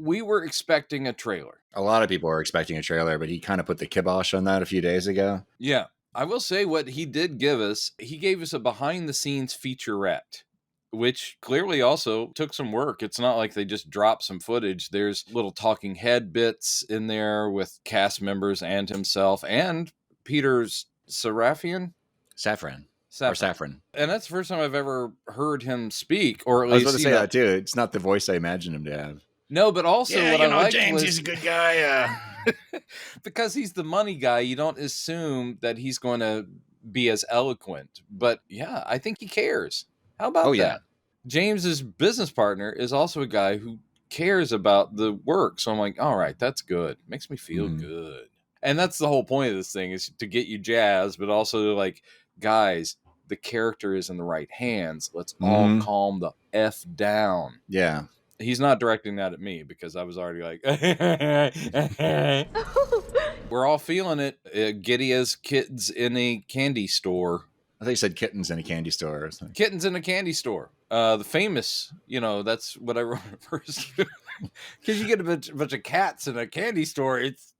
we were expecting a trailer. A lot of people were expecting a trailer, but he kind of put the kibosh on that a few days ago. Yeah. I will say what he did give us, he gave us a behind-the-scenes featurette, which clearly also took some work. It's not like they just dropped some footage. There's little talking head bits in there with cast members and himself and Peter's Saffron. And that's the first time I've ever heard him speak, or at least... I was about to say that too. It's not the voice I imagined him to have. No, but also what I liked James, was... he's a good guy. Because he's the money guy, you don't assume that he's going to be as eloquent. But yeah, I think he cares. How about that? Yeah. James's business partner is also a guy who cares about the work. So I'm like, all right, that's good. Makes me feel good. And that's the whole point of this thing, is to get you jazzed, but also like, guys, the character is in the right hands. Let's all calm the F down. Yeah. He's not directing that at me because I was already like, we're all feeling it. Giddy as kids in a candy store. I think you said kittens in a candy store or something. Kittens in a candy store. The famous, that's what I wrote first. Because you get a bunch of cats in a candy store. It's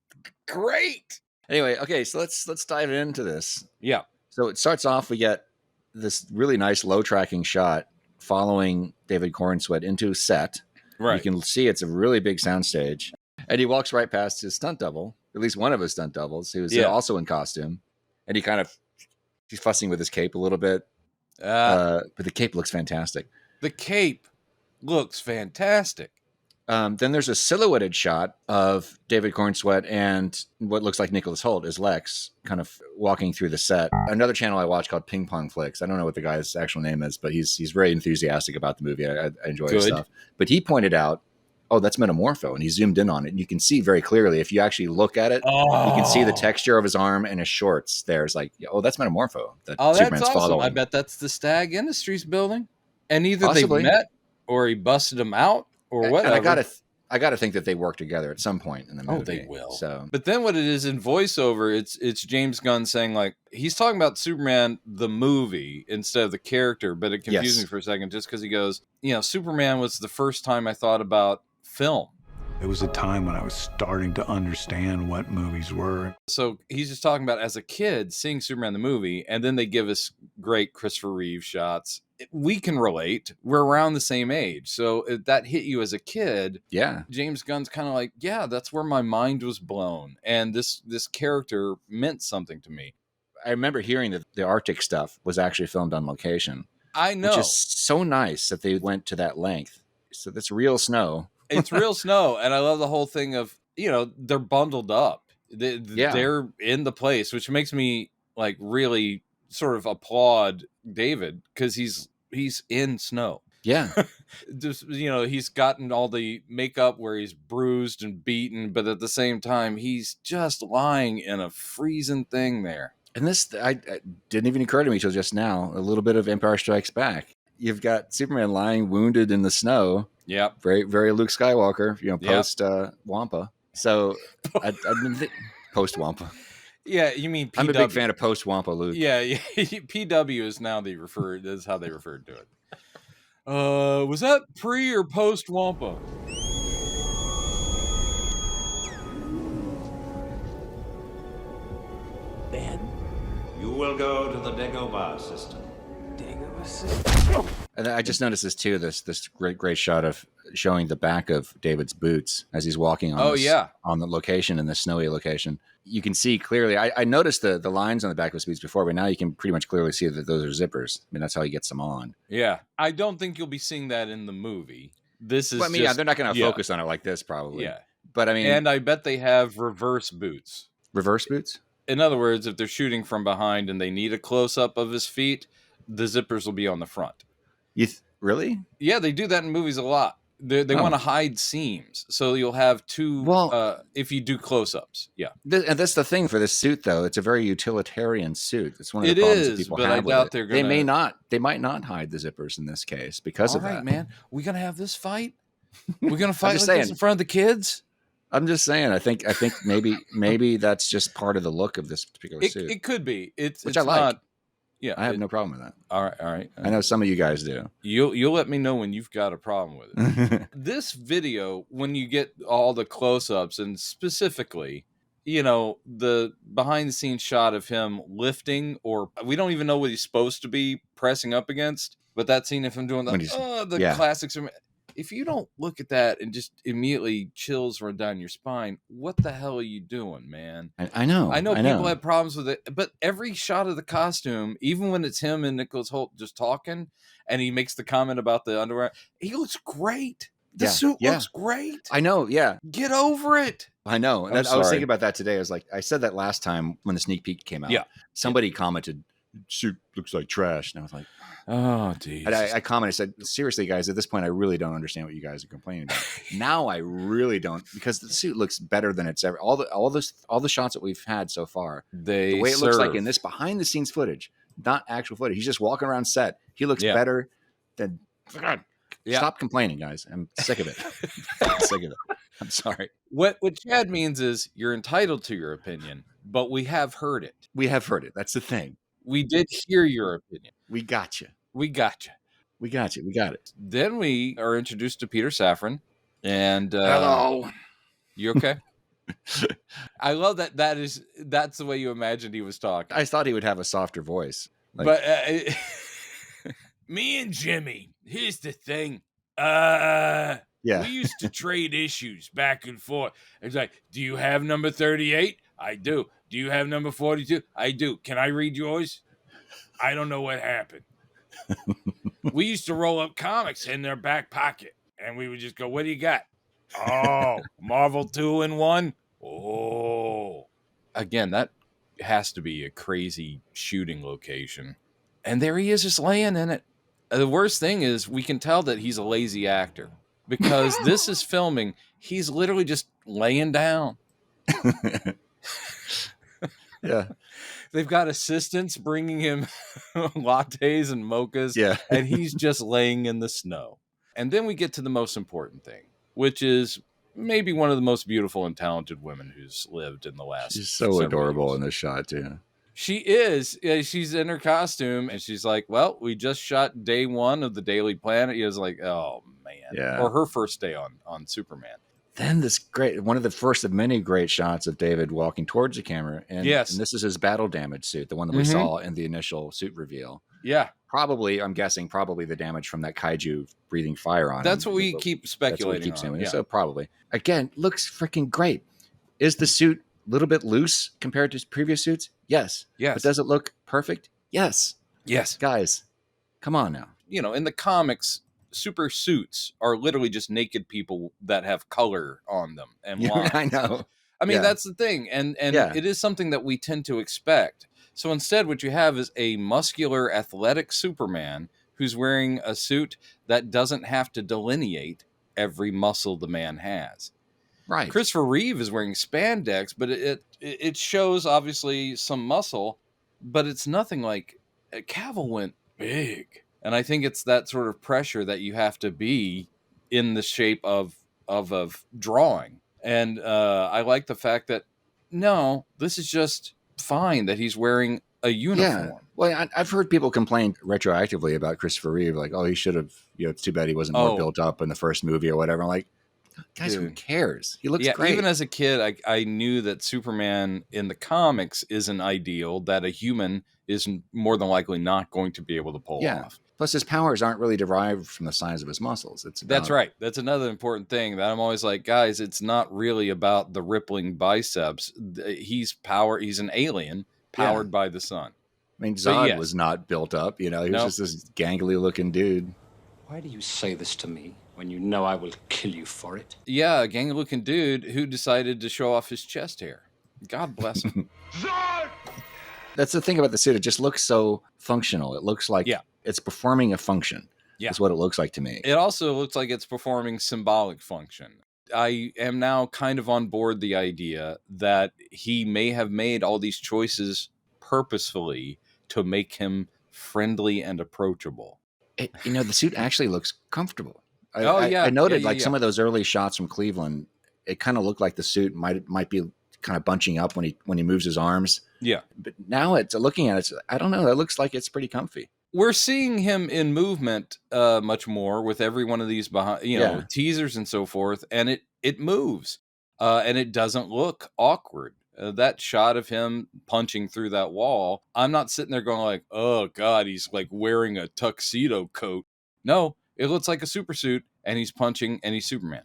great. Anyway, okay, so let's dive into this. Yeah. So it starts off, we get this really nice low tracking shot following David Corenswet into set. Right. You can see it's a really big soundstage. And he walks right past his stunt double, at least one of his stunt doubles, who was also in costume. And he's fussing with his cape a little bit. But the cape looks fantastic. The cape looks fantastic. Then there's a silhouetted shot of David Corenswet and what looks like Nicholas Hoult as Lex kind of walking through the set. Another channel I watch called Ping Pong Flicks. I don't know what the guy's actual name is, but he's very enthusiastic about the movie. I enjoy his stuff. But he pointed out, oh, that's Metamorpho. And he zoomed in on it. And you can see very clearly, if you actually look at it, you can see the texture of his arm and his shorts. There's like, oh, that's Metamorpho. That Superman's that's awesome. Following. I bet that's the Stag Industries building. And either they met or he busted him out. Or whatever. And I gotta think that they work together at some point in the movie. Oh, they will. So, but then what it is in voiceover, it's James Gunn saying, like, he's talking about Superman the movie instead of the character, but it confused me for a second just because he goes, Superman was the first time I thought about film. It was a time when I was starting to understand what movies were. So he's just talking about as a kid seeing Superman the movie, and then they give us great Christopher Reeve shots. We can relate. We're around the same age. So if that hit you as a kid, James Gunn's kind of like, yeah, that's where my mind was blown. And this character meant something to me. I remember hearing that the Arctic stuff was actually filmed on location. I know. Which is so nice that they went to that length. So that's real snow. It's real snow. And I love the whole thing of, they're bundled up. They're in the place, which makes me like really sort of applaud David because he's in snow. Yeah. Just, he's gotten all the makeup where he's bruised and beaten, but at the same time, he's just lying in a freezing thing there. And this, I didn't even occur to me until just now, a little bit of Empire Strikes Back. You've got Superman lying wounded in the snow. Yeah. Very, very Luke Skywalker, post Wampa. So I didn't think post Wampa. Yeah, you mean PW. I'm a big fan of post Wampa Luke. Yeah, PW is now is how they referred to it. Was that pre or post Wampa? Ben, you will go to the Dagobah system. And I just noticed this too. This great shot of showing the back of David's boots as he's walking on on the location in the snowy location. You can see clearly. I noticed the lines on the back of his boots before, but now you can pretty much clearly see that those are zippers. I mean, that's how he gets them on. Yeah, I don't think you'll be seeing that in the movie. This is. Well, I mean, they're not going to focus on it like this, probably. Yeah, but I mean, and I bet they have reverse boots. Reverse boots. In other words, if they're shooting from behind and they need a close up of his feet, the zippers will be on the front. Really? Yeah, they do that in movies a lot. They want to hide seams, so you'll have two. Well, if you do close-ups, yeah. And that's the thing for this suit, though. It's a very utilitarian suit. It's one of the problems that people have with it. They may not. They might not hide the zippers in this case because of that. All right, man. We're gonna have this fight. We're gonna fight like this in front of the kids. I'm just saying. I think maybe that's just part of the look of this particular suit. It could be. It's I like. Yeah, I have no problem with that. All right. I know some of you guys do. You'll let me know when you've got a problem with it. This video, when you get all the close-ups, and specifically, the behind-the-scenes shot of him lifting, or we don't even know what he's supposed to be pressing up against, but that scene of him doing the classics. If you don't look at that and just immediately chills run down your spine, what the hell are you doing, man? I know people have problems with it, but every shot of the costume, even when it's him and Nicholas Hoult just talking, and he makes the comment about the underwear, he looks great. The suit looks great. I know, yeah. Get over it. I know. I was thinking about that today. I was like, I said that last time when the sneak peek came out. Yeah. Somebody commented, suit looks like trash. And I was like, oh, geez. And I commented, I said, seriously, guys, at this point, I really don't understand what you guys are complaining about. Now I really don't, because the suit looks better than it's ever. All the shots that we've had so far, the way it looks like in this behind the scenes footage, not actual footage. He's just walking around set. He looks better than. God, stop complaining, guys. I'm sick of it. I'm sick of it. I'm sorry. What Chad means is you're entitled to your opinion, but we have heard it. We have heard it. That's the thing. We did hear your opinion. We got you. We got you. We got you. We got it. Then we are introduced to Peter Safran. And hello. You okay? I love that. That's the way you imagined he was talking. I thought he would have a softer voice. But me and Jimmy, here's the thing. We used to trade issues back and forth. It's like, do you have number 38? I do. Do you have number 42? I do. Can I read yours? I don't know what happened. We used to roll up comics in their back pocket, and we would just go, what do you got? Oh, Marvel 2-in-1? Oh. Again, that has to be a crazy shooting location. And there he is just laying in it. The worst thing is we can tell that he's a lazy actor, because this is filming. He's literally just laying down. Yeah. They've got assistants bringing him lattes and mochas. Yeah. And he's just laying in the snow. And then we get to the most important thing, which is maybe one of the most beautiful and talented women who's lived in the last. She's so adorable in this shot, too. She is. She's in her costume, and she's like, well, we just shot day 1 of the Daily Planet. He was like, oh, man. Yeah. Or her first day on Superman. Then this one of the first of many great shots of David walking towards the camera. And this is his battle damage suit, the one that we saw in the initial suit reveal. Yeah. Probably, I'm guessing, the damage from that kaiju breathing fire on him. That's what we keep speculating on. So probably. Again, looks freaking great. Is the suit a little bit loose compared to previous suits? Yes. But does it look perfect? Yes. Guys, come on now. In the comics, super suits are literally just naked people that have color on them and lines. I know. I mean, that's the thing. And it is something that we tend to expect. So instead, what you have is a muscular, athletic Superman who's wearing a suit that doesn't have to delineate every muscle the man has. Right. Christopher Reeve is wearing spandex, but it shows obviously some muscle, but it's nothing like Cavill went big. And I think it's that sort of pressure that you have to be in the shape of drawing. And I like the fact that, no, this is just fine that he's wearing a uniform. Yeah. Well, I've heard people complain retroactively about Christopher Reeve, like, oh, he should have, it's too bad he wasn't more built up in the first movie or whatever. I'm like, guys, who cares? He looks great. Even as a kid, I knew that Superman in the comics isn't ideal, that a human is more than likely not going to be able to pull off. Plus, his powers aren't really derived from the size of his muscles. That's right. That's another important thing that I'm always like, guys, it's not really about the rippling biceps. He's an alien powered by the sun. I mean, Zod was not built up. He was just this gangly looking dude. Why do you say this to me when you know I will kill you for it? Yeah, a gangly looking dude who decided to show off his chest hair. God bless him. Zod! That's the thing about the suit. It just looks so functional. It looks like it's performing a function. Yeah. Is what it looks like to me. It also looks like it's performing symbolic function. I am now kind of on board the idea that he may have made all these choices purposefully to make him friendly and approachable. The suit actually looks comfortable. I noted some of those early shots from Cleveland. It kind of looked like the suit might be kind of bunching up when he moves his arms. Yeah. But now looking at it, I don't know. That looks like it's pretty comfy. We're seeing him in movement much more with every one of these behind, teasers and so forth, and it moves, and it doesn't look awkward. That shot of him punching through that wall, I'm not sitting there going like, oh God, he's like wearing a tuxedo coat. No, it looks like a super suit, and he's punching, and he's Superman.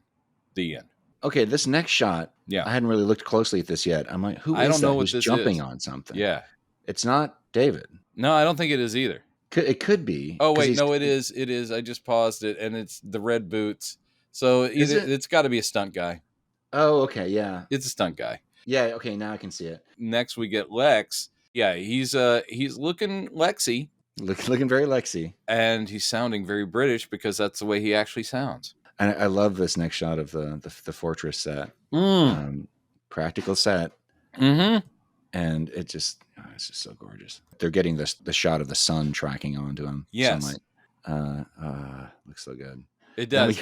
The end. Okay, this next shot, yeah, I hadn't really looked closely at this yet. I'm like, who is I don't that know what who's this jumping is. on something? Yeah. It's not David. No, I don't think it is either. It could be. Oh, wait, no, it is. It is. I just paused it, and it's the red boots. So it's got to be a stunt guy. Oh, okay, yeah. It's a stunt guy. Yeah, okay, now I can see it. Next, we get Lex. Yeah, he's looking Lexy. Looking very Lexy. And he's sounding very British because that's the way he actually sounds. And I love this next shot of the fortress set. Practical set. Mm-hmm. And it's just so gorgeous. They're getting the shot of the sun tracking onto him. Yes. Sunlight. Looks so good. It does.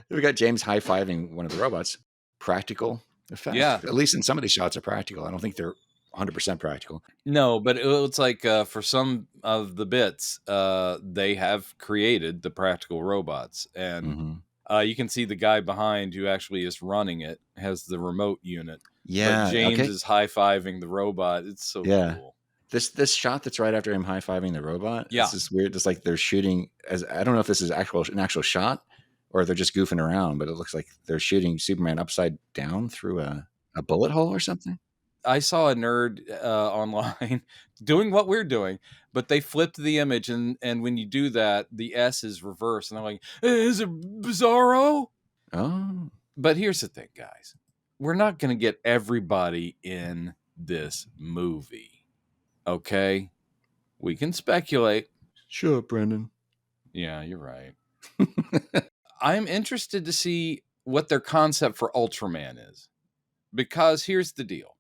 We got James high-fiving one of the robots. Practical effect. Yeah. At least in some of these shots are practical. I don't think they're 100% practical. No, but it's like for some of the bits, they have created the practical robots. And you can see the guy behind who actually is running it has the remote unit. Yeah. But James is high-fiving the robot. It's so cool. This shot that's right after him high-fiving the robot. Yeah. It's just weird. Just like they're shooting I don't know if this is an actual shot or they're just goofing around, but it looks like they're shooting Superman upside down through a bullet hole or something. I saw a nerd online doing what we're doing, but they flipped the image, and when you do that, the S is reversed, and they're like, is it Bizarro? Oh. But here's the thing, guys. We're not going to get everybody in this movie, okay? We can speculate. Sure, Brendan. Yeah, you're right. I'm interested to see what their concept for Ultraman is, because here's the deal.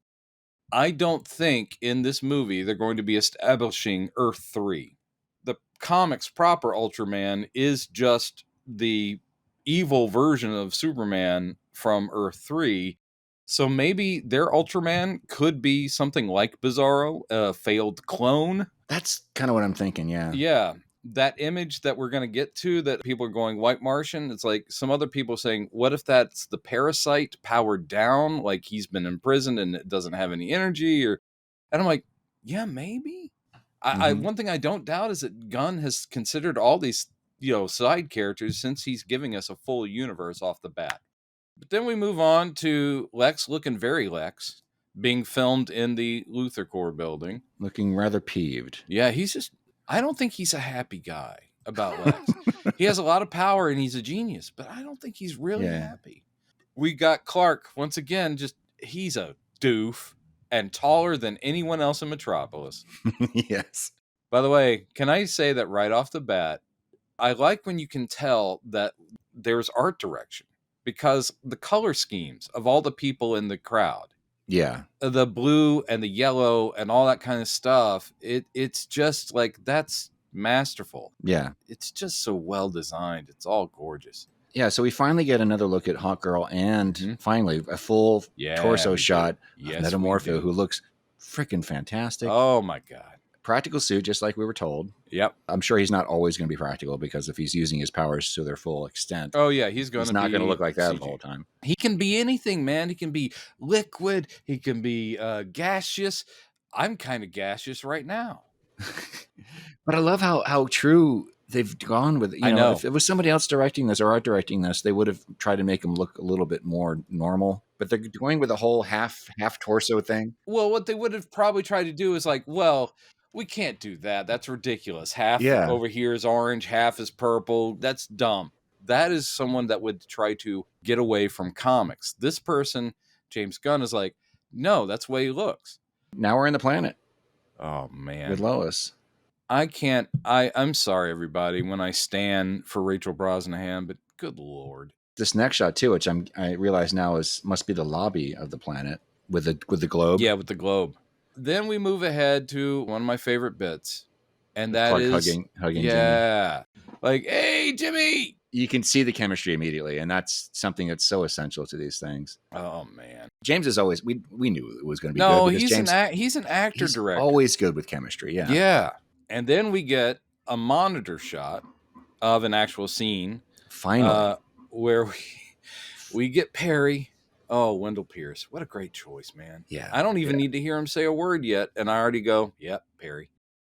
I don't think in this movie they're going to be establishing Earth 3. The comics proper Ultraman is just the evil version of Superman from Earth 3. So maybe their Ultraman could be something like Bizarro, a failed clone. That's kind of what I'm thinking, yeah. Yeah. That image that we're going to get to that people are going white Martian, it's like some other people saying, what if that's the parasite powered down, like he's been imprisoned and it doesn't have any energy? And I'm like, yeah, maybe. One thing I don't doubt is that Gunn has considered all these side characters since he's giving us a full universe off the bat. But then we move on to Lex looking very Lex, being filmed in the Luthor Corps building. Looking rather peeved. Yeah, I don't think he's a happy guy about Lex. He has a lot of power and he's a genius, but I don't think he's really happy. We got Clark, once again, he's a doof and taller than anyone else in Metropolis. Yes. By the way, can I say that right off the bat, I like when you can tell that there's art direction because the color schemes of all the people in the crowd. Yeah. The blue and the yellow and all that kind of stuff. It's just like, that's masterful. Yeah. It's just so well designed. It's all gorgeous. Yeah. So we finally get another look at Hawkgirl and finally a full torso shot of Metamorpho, who looks freaking fantastic. Oh my God. Practical suit, just like we were told. Yep. I'm sure he's not always going to be practical because if he's using his powers to their full extent. Oh yeah, he's not going to look like that the whole time. He can be anything, man. He can be liquid. He can be gaseous. I'm kind of gaseous right now. But I love how true they've gone with. I know. If it was somebody else directing this or art directing this, they would have tried to make him look a little bit more normal. But they're going with a whole half torso thing. Well, what they would have probably tried to do is like, well, we can't do that. That's ridiculous. Half over here is orange, half is purple. That's dumb. That is someone that would try to get away from comics. This person, James Gunn, is like, no, that's the way he looks. Now we're in the planet. Oh, man. With Lois. I'm sorry, everybody, when I stand for Rachel Brosnahan, but good Lord. This next shot, too, which I realize now must be the lobby of the planet with the globe. Yeah, with the globe. Then we move ahead to one of my favorite bits, and that Clark is hugging Jimmy. Like, hey, Jimmy, You can see the chemistry immediately, and that's something that's so essential to these things. Oh man, James is always we knew it was going to be no, good. he's James, he's an actor he's director. always good with chemistry. Yeah. Yeah. And then we get a monitor shot of an actual scene. Finally. Where we get Perry. Oh, Wendell Pierce. What a great choice, man. Yeah. I don't even need to hear him say a word yet. And I already go, yep, Perry.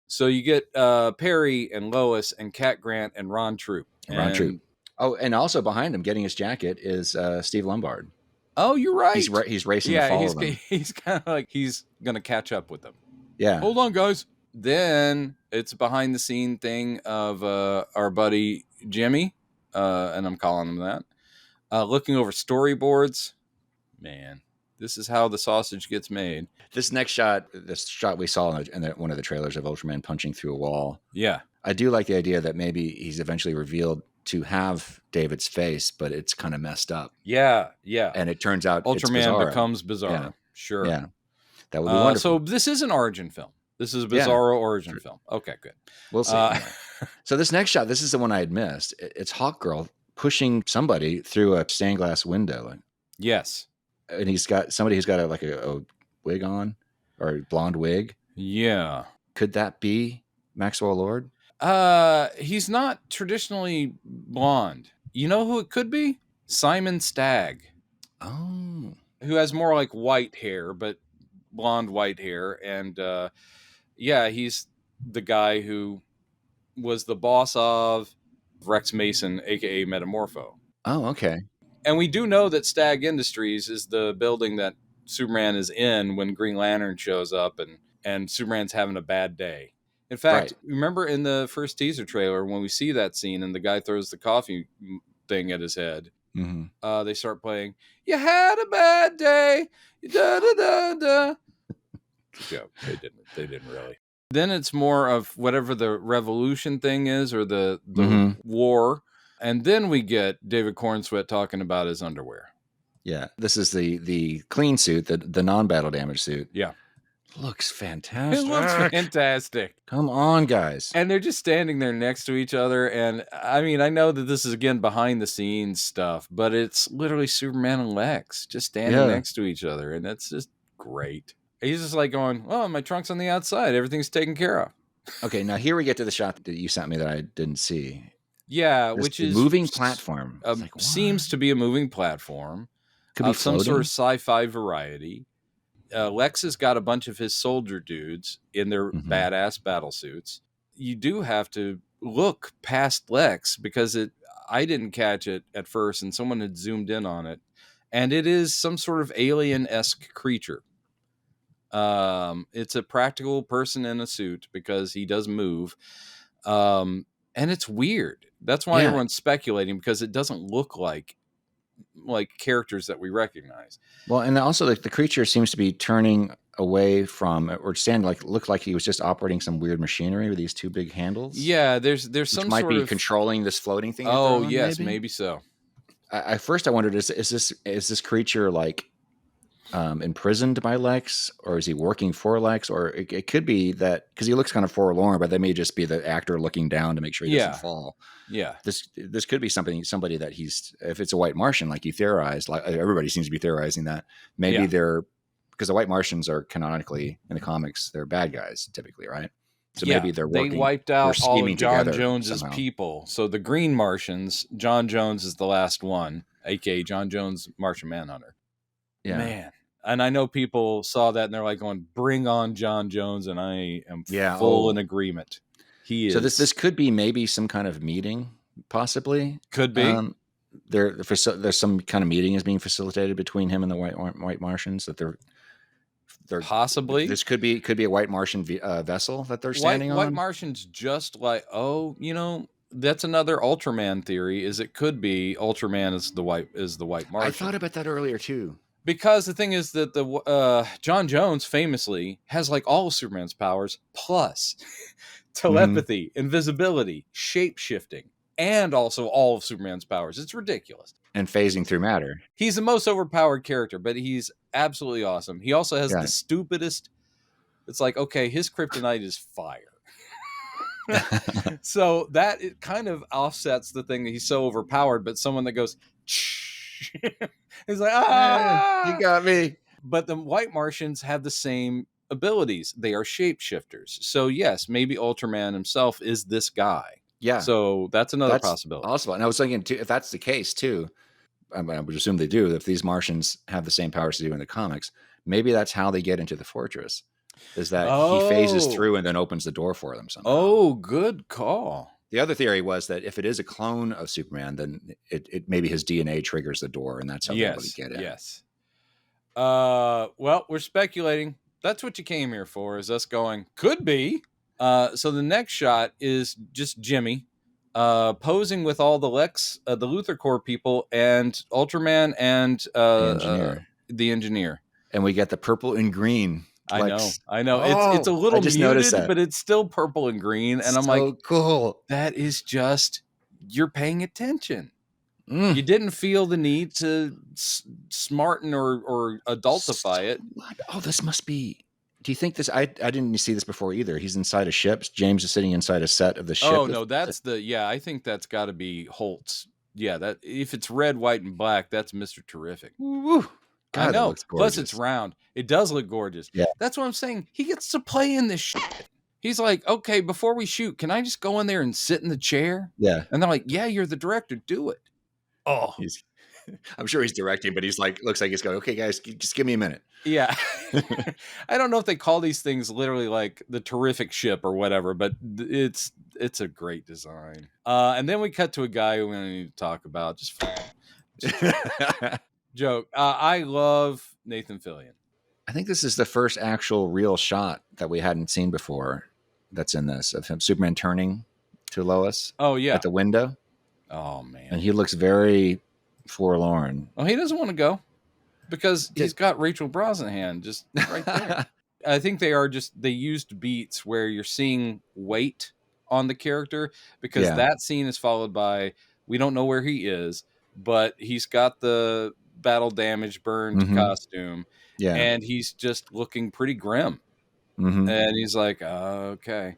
So you get Perry and Lois and Cat Grant and Ron Troop. Ron Troop. Oh, and also behind him getting his jacket is Steve Lombard. Oh, you're right. He's racing to follow them. He's kind of like he's going to catch up with them. Yeah. Hold on, guys. Then it's a behind the scene thing of our buddy Jimmy, and I'm calling him that, looking over storyboards. Man, this is how the sausage gets made. This next shot, we saw in one of the trailers of Ultraman punching through a wall. Yeah. I do like the idea that maybe he's eventually revealed to have David's face, but it's kind of messed up. Yeah, yeah. And it turns out Ultraman becomes Bizarro. Yeah. Sure. Yeah. That would be wonderful. So this is an origin film. This is a Bizarro origin film. Okay, good. We'll see. So this next shot, this is the one I had missed. It's Hawkgirl pushing somebody through a stained glass window. Yes. And he's got somebody who's got a wig on, or a blonde wig. Yeah. Could that be Maxwell Lord? He's not traditionally blonde. You know who it could be? Simon Stagg. Oh. Who has more like white hair, but blonde white hair. And yeah, he's the guy who was the boss of Rex Mason, aka Metamorpho. Oh, okay. And we do know that Stagg Industries is the building that Superman is in when Green Lantern shows up and Superman's having a bad day. In fact, remember in the first teaser trailer when we see that scene and the guy throws the coffee thing at his head, they start playing, "You had a bad day, da da da da." Joke. They didn't really. Then it's more of whatever the revolution thing is or the war. And then we get David Cornsweet talking about his underwear. Yeah. This is the clean suit, the non-battle damage suit. Yeah. Looks fantastic. It looks fantastic. Come on, guys. And they're just standing there next to each other. And I mean, I know that this is, again, behind the scenes stuff, but it's literally Superman and Lex just standing next to each other. And that's just great. He's just like going, "Oh, my trunk's on the outside. Everything's taken care of." Okay, now here we get to the shot that you sent me that I didn't see. Yeah, which is moving platform. Seems to be a moving platform. Could be some floating? sort of sci-fi variety. Lex has got a bunch of his soldier dudes in their badass battle suits. You do have to look past Lex because I didn't catch it at first, and someone had zoomed in on it, and it is some sort of alien-esque creature. It's a practical person in a suit because he does move. And it's weird. That's why everyone's speculating, because it doesn't look like characters that we recognize. Well, and also the creature seems to be turning away from, or standing looked like he was just operating some weird machinery with these two big handles. Yeah, there's some might sort be of controlling this floating thing. Oh yes, maybe so. At first I wondered, is this creature imprisoned by Lex, or is he working for Lex? Or it could be that, because he looks kind of forlorn, but that may just be the actor looking down to make sure he doesn't fall. Yeah. This could be somebody that if it's a white Martian, like you theorized, like everybody seems to be theorizing that maybe they're, because the white Martians are canonically in the comics, they're bad guys typically, right? So maybe they're working. They wiped out all of John Jones's somehow. people. So the Green Martians, John Jones is the last one, aka John Jones, Martian Manhunter. Yeah. Man. And I know people saw that and they're like going, "Bring on John Jones," and I am full in agreement. He is. So this could be maybe some kind of meeting, possibly. Could be. There's some kind of meeting is being facilitated between him and the white Martians, that they're possibly. This could be a white Martian vessel that they're standing on. White Martians, just like that's another Ultraman theory. Is it could be Ultraman is the white Martian. I thought about that earlier too. Because the thing is that the John Jones famously has all of Superman's powers plus telepathy, invisibility, shape-shifting, and also all of Superman's powers. It's ridiculous. And phasing through matter. He's the most overpowered character, but he's absolutely awesome. He also has the stupidest. It's like, okay, his kryptonite is fire. So that it kind of offsets the thing that he's so overpowered, but someone that goes, he's like, You got me. But the white Martians have the same abilities. They are shapeshifters. So yes, maybe Ultraman himself is this guy. Yeah. So that's another possibility. Possible. And I was thinking, too, if that's the case, too, I would assume they do. If these Martians have the same powers to do in the comics, maybe that's how they get into the fortress. Is that he phases through and then opens the door for them somehow. Oh, good call. The other theory was that if it is a clone of Superman, then it maybe his DNA triggers the door, and that's how they're able to get in. Yes. Well, we're speculating. That's what you came here for, is us going, could be. So the next shot is just Jimmy posing with all the the Luthor Corps people, and Ultraman and the engineer. And we get the purple and green. Lex. I know. It's a little muted, but it's still purple and green. And I'm like, cool. That is just, you're paying attention. You didn't feel the need to smarten or adultify it. What? Oh, this must be. Do you think this? I didn't see this before either. He's inside a ship. James is sitting inside a set of the ship. Oh no, that's I think that's got to be Holtz. Yeah, that if it's red, white, and black, that's Mr. Terrific. Woo. God, I know. Looks gorgeous. Plus, it's round. It does look gorgeous. Yeah, that's what I'm saying. He gets to play in this shit. He's like, okay, before we shoot, can I just go in there and sit in the chair? Yeah. And they're like, yeah, you're the director. Do it. Oh, I'm sure he's directing, but he's like, looks like he's going, okay, guys, just give me a minute. Yeah. I don't know if they call these things literally like the Terrific Ship or whatever, but it's a great design. And then we cut to a guy who we don't need to talk about. Just joke. I love Nathan Fillion. I think this is the first actual real shot that we hadn't seen before that's in this, of him, Superman turning to Lois. Oh, yeah. At the window. Oh, man. And he looks very forlorn. Well, he doesn't want to go because he's got Rachel Brosnahan just right there. I think they used beats where you're seeing weight on the character, because that scene is followed by, we don't know where he is, but he's got the battle damage burned costume. Yeah. And he's just looking pretty grim. And he's like, okay.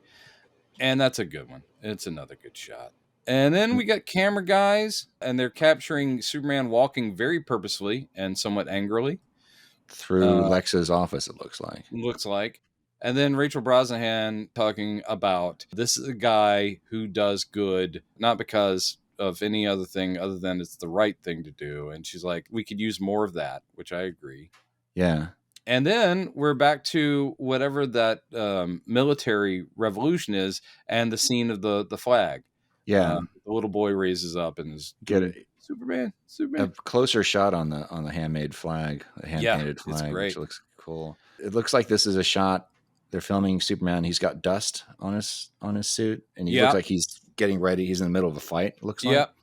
And that's a good one. It's another good shot. And then we got camera guys, and they're capturing Superman walking very purposefully and somewhat angrily through Lex's office, it looks like. And then Rachel Brosnahan talking about, this is a guy who does good, not because of any other thing other than it's the right thing to do. And she's like, we could use more of that, which I agree. Yeah. And then we're back to whatever that military revolution is, and the scene of the flag. Yeah. The little boy raises up and is Superman. A closer shot on the handmade flag, the hand-painted flag, it's great. Which looks cool. It looks like this is a shot. They're filming Superman. He's got dust on his suit, and he looks like he's getting ready. He's in the middle of a fight. It looks like. Yep.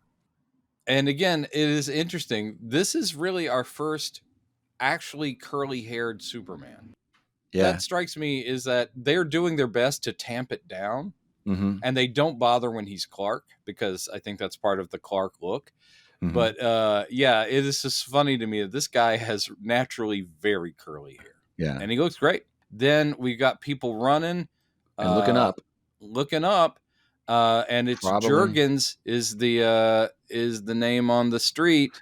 And again, it is interesting. This is really our first actually curly-haired Superman. Yeah. That strikes me is that they're doing their best to tamp it down. And they don't bother when he's Clark, because I think that's part of the Clark look. But it is just funny to me that this guy has naturally very curly hair. Yeah. And he looks great. Then we got people running and looking up. And it's Jurgens is the name on the street.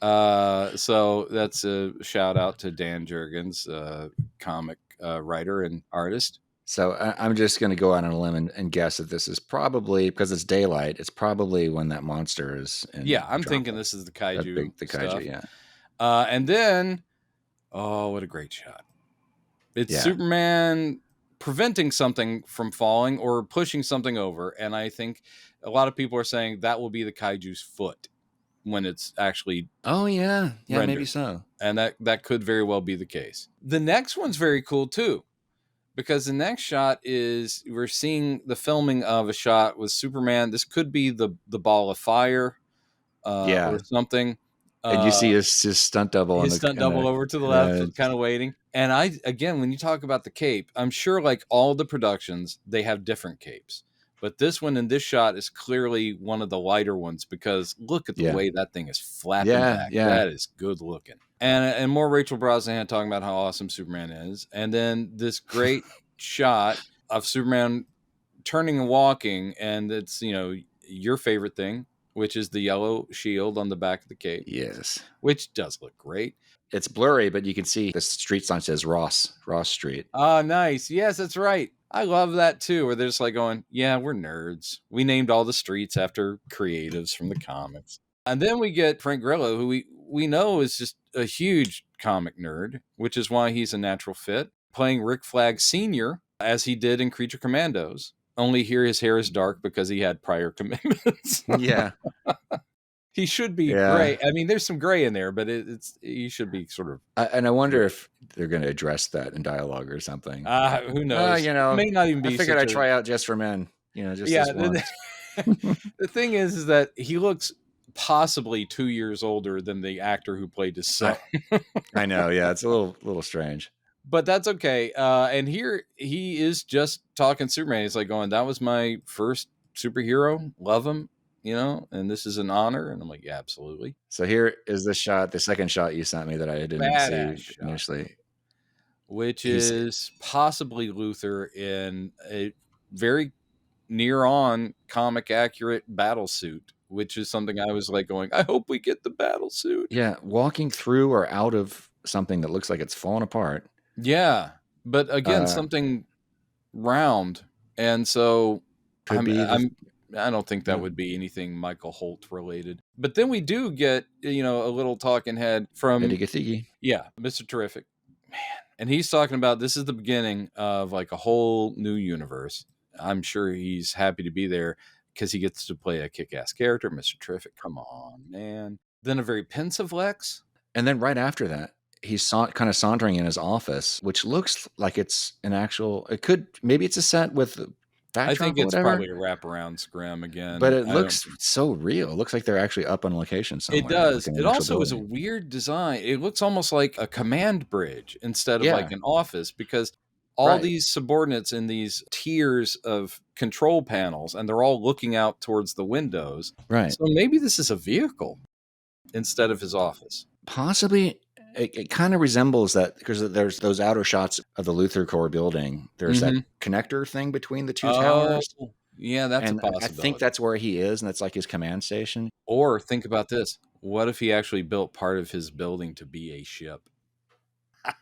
So that's a shout out to Dan Jurgens, comic writer and artist. So I'm just going to go out on a limb and guess that this is probably, because it's daylight, it's probably when that monster is. I'm thinking this is the kaiju. The kaiju, stuff. Yeah. And then, what a great shot. It's Superman preventing something from falling or pushing something over. And I think a lot of people are saying that will be the kaiju's foot when it's actually rendered. Maybe so. And that could very well be the case. The next one's very cool too, because the next shot is, we're seeing the filming of a shot with Superman. This could be the ball of fire or something. And you see his stunt double. His stunt double over to the left, kind of waiting. And when you talk about the cape, I'm sure like all the productions, they have different capes. But this one in this shot is clearly one of the lighter ones, because look at the way that thing is flapping back. Yeah. That is good looking. And more Rachel Brosnahan talking about how awesome Superman is. And then this great shot of Superman turning and walking, and it's, your favorite thing, which is the yellow shield on the back of the cape. Yes. Which does look great. It's blurry, but you can see the street sign says Ross Street. Oh, nice. Yes, that's right. I love that too, where they're just like going, yeah, we're nerds. We named all the streets after creatives from the comics. And then we get Frank Grillo, who we know is just a huge comic nerd, which is why he's a natural fit, playing Rick Flag Sr., as he did in Creature Commandos. Only here his hair is dark because he had prior commitments. Yeah. He should be gray. I mean, there's some gray in there, but he should be sort of. And I wonder if they're going to address that in dialogue or something. Who knows? It may not even be. I figured I'd try out Just for Men. Just this once. The thing is that he looks possibly 2 years older than the actor who played his son. I know. Yeah, it's a little strange. But that's okay. And here he is just talking Superman. He's like going, "That was my first superhero. Love him." And this is an honor. And I'm like, yeah, absolutely. So here is the second shot you sent me that I didn't see initially. Which is possibly Luthor in a very near on comic accurate battle suit, which is something I was like going, I hope we get the battle suit. Yeah, walking through or out of something that looks like it's fallen apart. Yeah, but again, something round. And so I don't think that would be anything Michael Holt related. But then we do get, a little talking head from Eddie Gathegi. Yeah, Mr. Terrific. Man. And he's talking about this is the beginning of like a whole new universe. I'm sure he's happy to be there because he gets to play a kick-ass character, Mr. Terrific. Come on, man. Then a very pensive Lex. And then right after that, he's kind of sauntering in his office, which looks like it's maybe it's a set with I think it's probably a wraparound scrim again. But it looks so real. It looks like they're actually up on location somewhere. It does. It also is a weird design. It looks almost like a command bridge instead of like an office, because all these subordinates in these tiers of control panels, and they're all looking out towards the windows. Right. So maybe this is a vehicle instead of his office. Possibly. It kind of resembles that because there's those outer shots of the Luthor Core building. There's that connector thing between the two towers. Yeah, that's a possibility. I think that's where he is, and that's like his command station. Or think about this. What if he actually built part of his building to be a ship?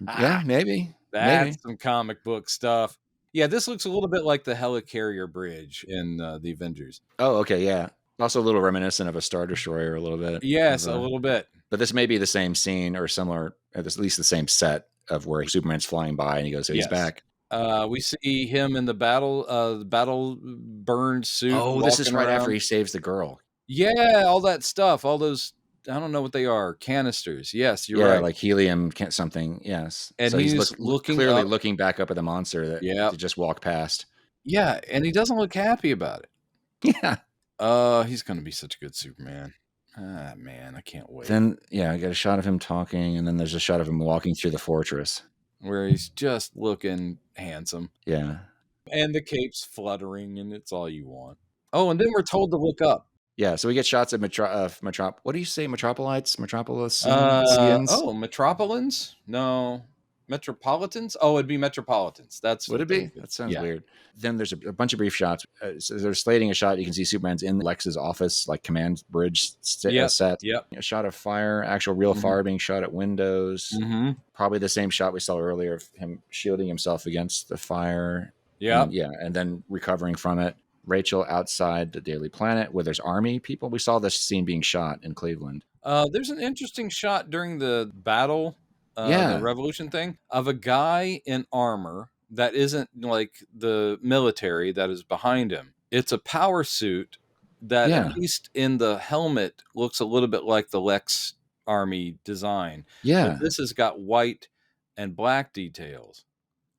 Yeah, maybe. That's some comic book stuff. Yeah, this looks a little bit like the Helicarrier Bridge in the Avengers. Oh, okay, yeah. Also a little reminiscent of a Star Destroyer a little bit. Yes, a little bit. But this may be the same scene or similar, at least the same set of where Superman's flying by and he goes, he's back. We see him in the battle burned suit. Oh, this is right after he saves the girl. Yeah, all that stuff. All those, I don't know what they are, canisters. Yes, you're right. Yeah, like helium something. Yes. And so he's looking back up at the monster that just walked past. Yeah, and he doesn't look happy about it. Yeah. He's going to be such a good Superman. Ah, man, I can't wait. Then, I got a shot of him talking, and then there's a shot of him walking through the fortress. Where he's just looking handsome. Yeah. And the cape's fluttering, and it's all you want. Oh, and then we're told to look up. Yeah, so we get shots of what do you say, Metropolites? Metropolians? No. Metropolitans? Oh, it'd be Metropolitans. Would it be? That sounds weird. Then there's a bunch of brief shots. So they're slating a shot. You can see Superman's in Lex's office, like command bridge set. Yep. A shot of fire, actual real fire being shot at windows. Mm-hmm. Probably the same shot we saw earlier of him shielding himself against the fire. Yeah. And then recovering from it. Rachel outside the Daily Planet where there's army people. We saw this scene being shot in Cleveland. There's an interesting shot during the battle. The revolution thing of a guy in armor that isn't like the military that is behind him. It's a power suit that at least in the helmet looks a little bit like the Lex Army design. Yeah. But this has got white and black details.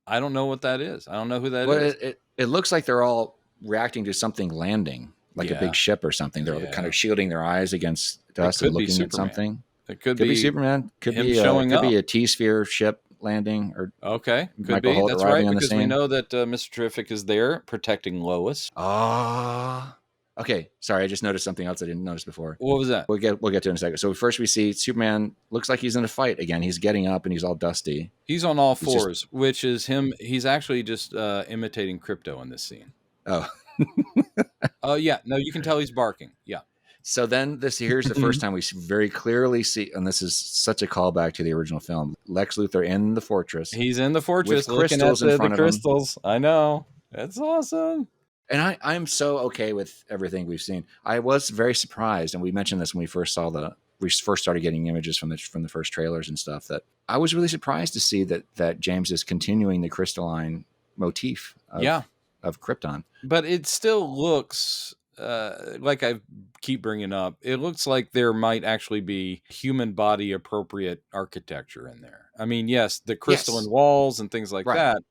I don't know what that is. I don't know who that is. It looks like they're all reacting to something landing, like a big ship or something. They're kind of shielding their eyes against dust and looking at something. It could be Superman. Could be showing up. Could be a T-sphere ship landing. Or could Michael be. Holt That's right, because we know that Mr. Terrific is there protecting Lois. Okay. Sorry, I just noticed something else I didn't notice before. What was that? We'll get to it in a second. So first we see Superman looks like he's in a fight again. He's getting up and he's all dusty. He's on all fours, which is him. He's actually just imitating Crypto in this scene. Oh. Yeah. No, you can tell he's barking. Yeah. So then here's the first time we very clearly see, and this is such a callback to the original film, Lex Luthor in the fortress. He's in the fortress with looking at crystals in front the of him. crystals. I know. That's awesome. And I'm so okay with everything we've seen. I was very surprised, and we mentioned this when we first started getting images from the first trailers and stuff, that I was really surprised to see that James is continuing the crystalline motif of Krypton. But it still looks like I keep bringing up, it looks like there might actually be human body appropriate architecture in there. I mean, yes, the crystalline walls and things like that.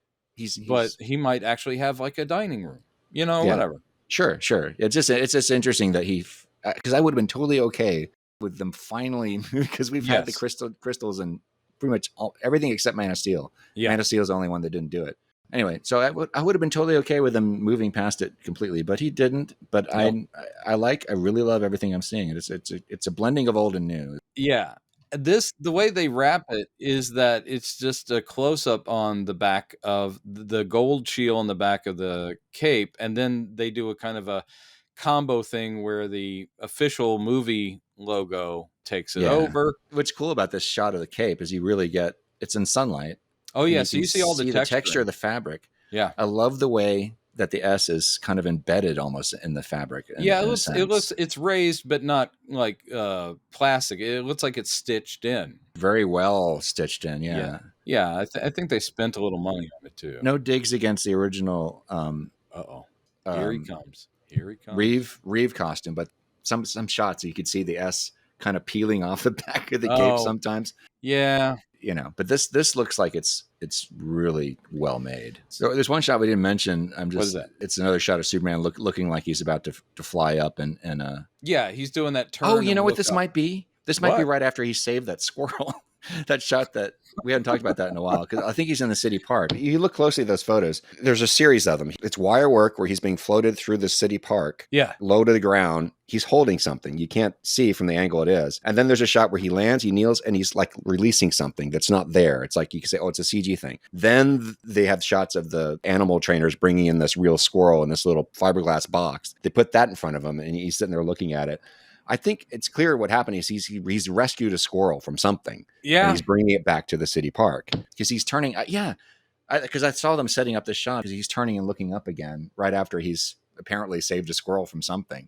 But he might actually have like a dining room, whatever. Sure. It's just interesting that because I would have been totally okay with them finally, because we've had the crystals and pretty much everything except Man of Steel. Yeah. Man of Steel is the only one that didn't do it. Anyway, so I would have been totally okay with them moving past it completely, but he didn't. But I really love everything I'm seeing. It's a blending of old and new. Yeah. The way they wrap it is that it's just a close up on the back of the gold shield on the back of the cape, and then they do a kind of a combo thing where the official movie logo takes it over. What's cool about this shot of the cape is it's in sunlight. Oh yeah, so you see all the texture of the fabric. Yeah, I love the way that the S is kind of embedded almost in the fabric. It's raised, but not like plastic. It looks like it's stitched in. Very well stitched in. Yeah. I think they spent a little money on it too. No digs against the original. Here he comes. Reeve costume, but some shots you could see the S kind of peeling off the back of the cape sometimes. Yeah. But this looks like it's really well made. So there's one shot we didn't mention. What is that? It's another shot of Superman looking like he's about to fly up and he's doing that turn. Oh, you know what this might be? This might be right after he saved that squirrel. That shot that we haven't talked about that in a while, because I think he's in the city park. You look closely at those photos. There's a series of them. It's wire work where he's being floated through the city park, low to the ground. He's holding something. You can't see from the angle it is. And then there's a shot where he lands, he kneels, and he's like releasing something that's not there. It's like you can say, oh, it's a CG thing. Then they have shots of the animal trainers bringing in this real squirrel in this little fiberglass box. They put that in front of him, and he's sitting there looking at it. I think it's clear what happened is he's rescued a squirrel from something. Yeah. And he's bringing it back to the city park because he's turning. Because I saw them setting up this shot because he's turning and looking up again right after he's apparently saved a squirrel from something.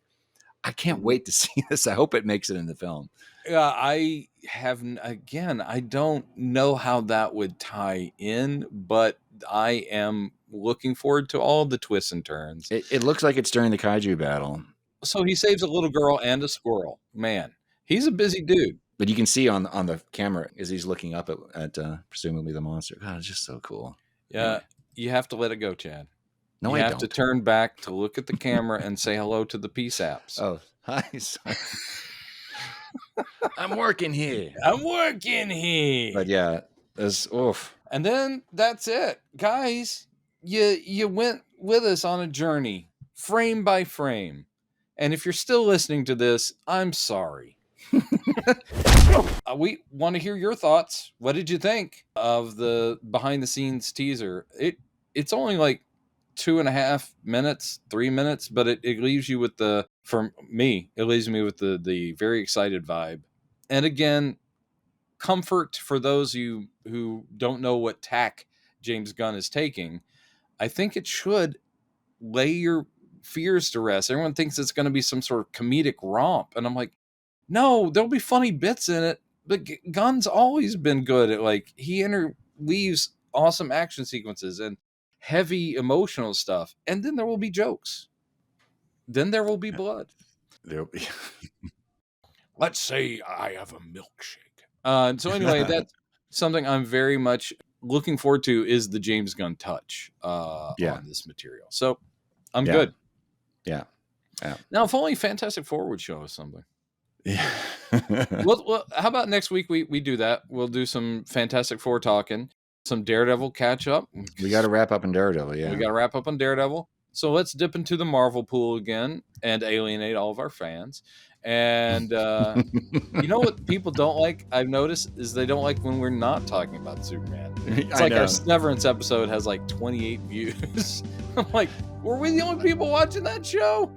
I can't wait to see this. I hope it makes it in the film. I don't know how that would tie in, but I am looking forward to all the twists and turns. It looks like it's during the kaiju battle. So he saves a little girl and a squirrel. Man, he's a busy dude. But you can see on the camera as he's looking up at presumably the monster. God, it's just so cool. Yeah, you have to let it go, Chad. No, you I have to turn back to look at the camera and say hello to the Saps. Oh, hi. I'm working here. But yeah, it's oof. And then that's it, guys. You went with us on a journey, frame by frame. And if you're still listening to this, I'm sorry. We want to hear your thoughts. What did you think of the behind the scenes teaser? It's only like 2.5 minutes, 3 minutes, but it leaves you with the very excited vibe. And again, comfort for those who don't know what tack James Gunn is taking. I think it should lay your fears to rest. Everyone thinks it's going to be some sort of comedic romp, and I'm like, no, there'll be funny bits in it. But Gunn's always been good at he interweaves awesome action sequences and heavy emotional stuff, and then there will be jokes. Then there will be blood. There'll be. Let's say I have a milkshake. So anyway, that's something I'm very much looking forward to, is the James Gunn touch on this material. So I'm good. Yeah. Now, if only Fantastic Four would show us something. Yeah. well, how about next week we do that? We'll do some Fantastic Four talking, some Daredevil catch up. We got to wrap up on Daredevil. Yeah. We got to wrap up on Daredevil. So let's dip into the Marvel pool again and alienate all of our fans. And you know what people don't like? I've noticed is they don't like when we're not talking about Superman. It's I like know. our Severance episode has like 28 views. I'm like, were we the only people watching that show?